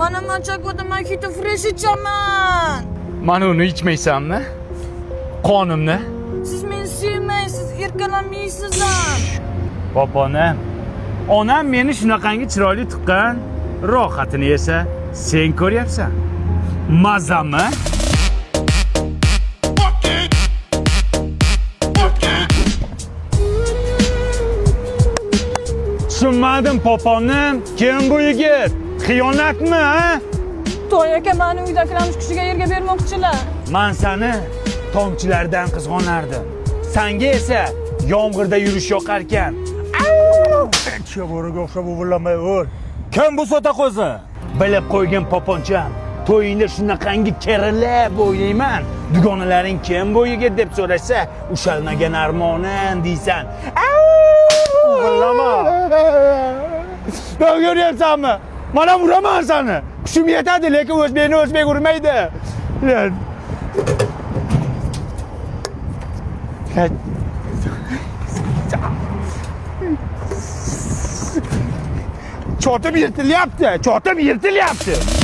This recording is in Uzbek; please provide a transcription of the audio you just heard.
Mana Machako'da mojito fresh ichaman. Mana uni ichmaysanmi? Qonimni? Siz meni sevmaysiz, erkalanmaysiz ham. Poponam, onam meni shunaqangi chiroyli tuqqan, rohatini esa sen ko'ryapsan. Mazami? Tushunmadim poponim, kim bu yigit? Xiyonatmi, ha? To'y aka meni uydagilarning kushiga yerga bermoqchilar. Men seni tomchilardan qizg'onardim. Senga esa yomg'irda yurish yoqar ekan. Chavoriga o'xshab uvillamay ur. Kim bu sota qo'zi? Bilib qo'ygin poponcham. To'yingda shunaqangi kerilib o'ynayman. Dugonalaring kim bu yigit deb so'rashsa, ushalmagan armonim deysan. Uvillama. Ben görüyorsanmi? Mana uraman seni. Kuchim yetadi, lekin o'zbek urmaydi. Çotib yirtilyapti.